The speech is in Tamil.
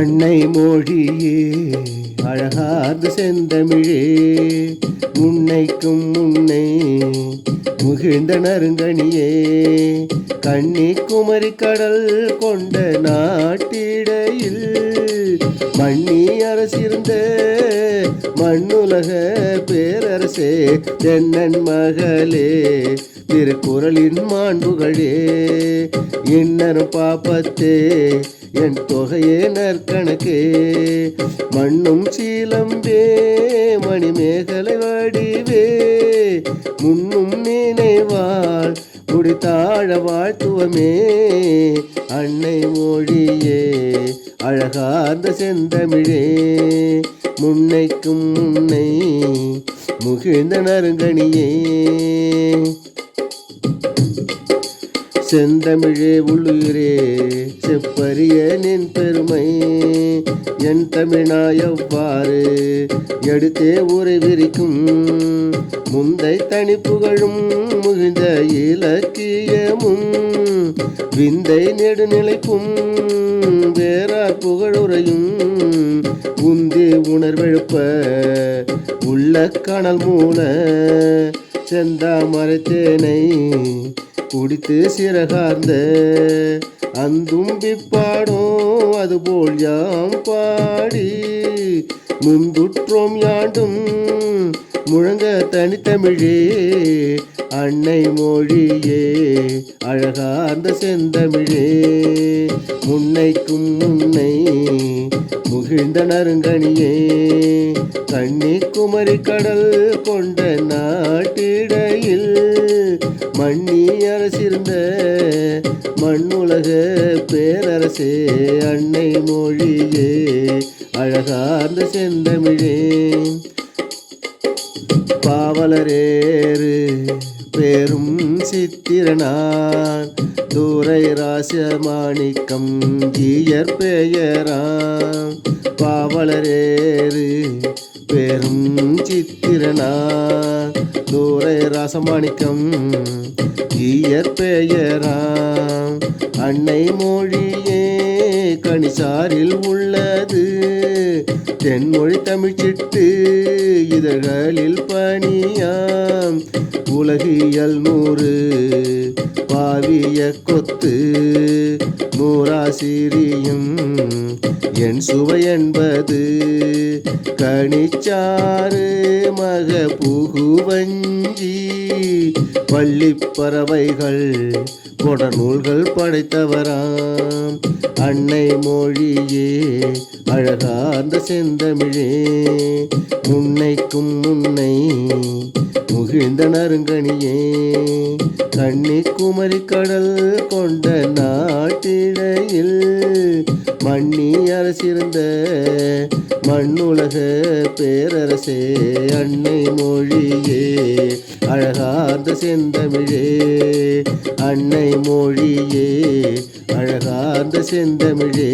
அன்னை மொழியே அழகார்ந்த செந்தமிழே முன்னைக்கும் முன்னை முகிழ்ந்த நறுங்கனியே கன்னிக்குமரி கடல் கொண்ட நாட்டிடையில் மண்ணி அரசிருந்த மண்ணுலக பேரரசே தென்னன் மகளே திருக்குறளின் மாண்புகளே இன்னரும் பாப்பத்தே என் தொகையே நற்கணக்கே மண்ணும் சீலம்பே மணிமேகலை வடிவே முன்னும் நினைவாள் முடித்தாழ வாழ்த்துவமே அன்னை மொழியே அழகார்ந்த செந்தமிழே முன்னைக்கும் முன்னை முகிழ்ந்த நறுங்கனியே செந்தமிழே உள்ளுயிரே செப்பரிய நின் பெருமை என் தமிழா எவ்வாறு எடுத்தே உரை விரிக்கும் முந்தை தனி புகழும் முகிழ்ந்த இலக்கியமும் விந்தை நெடுநிலைப்பும் வேறார் புகழுரையும் உந்தி உணர்வெழுப்ப உள்ள கணல் மூல செந்தாமரைத்தேனை குடித்து சிறகார்ந்த அந்தும்பி பாடும் அதுபோல் யாம் பாடி முந்துற்றோம் யாண்டும் முழங்க தனித்தமிழே அன்னை மொழியே அழகார்ந்த செந்தமிழே முன்னைக்கும் முன்னை முகிழ்ந்த நறுங்கனியே கன்னிக்குமரி கடல் கொண்ட நாட்டிடையில் மண்ணி அரசிருந்த மண்ணுலக பேரரசே அன்னை மொழியே அழகார்ந்த செந்தமிழே பாவலரேறு பேரும் சித்திரனான் தூரை ராசமாணிக்கம் ஜீயர் பெயராம் பாவலரேறு பேரும் சித்திரனான் தூரை ராசமாணிக்கம் ஜீயர் பெயராம் அன்னை மொழியே கணிசாரில் உள்ளது தென்மொழி தமிழ்ச்சிட்டு இதழ்களில் பணியாம் உலகியல் 100 பாவிய கொத்து நூறாசிரியும் என் சுவை என்பது கணிச்சாறு மக புகுவஞ்சி பள்ளிப்பறவைகள் கொடநூல்கள் படைத்தவராம் அன்னை மொழியே அழகார்ந்த செந்தமிழே முன்னைக்கும் முன்னை முகிழ்ந்த நறுங்கனியே கன்னிக்குமரி கடல் கொண்ட நாட்டிடையில் மண்ணி அரசிருந்த மண்ணுலக பேரரசே அன்னை மொழியே அழகார்ந்த செந்தமிழே அன்னை மொழியே அழகார்ந்த செந்தமிழே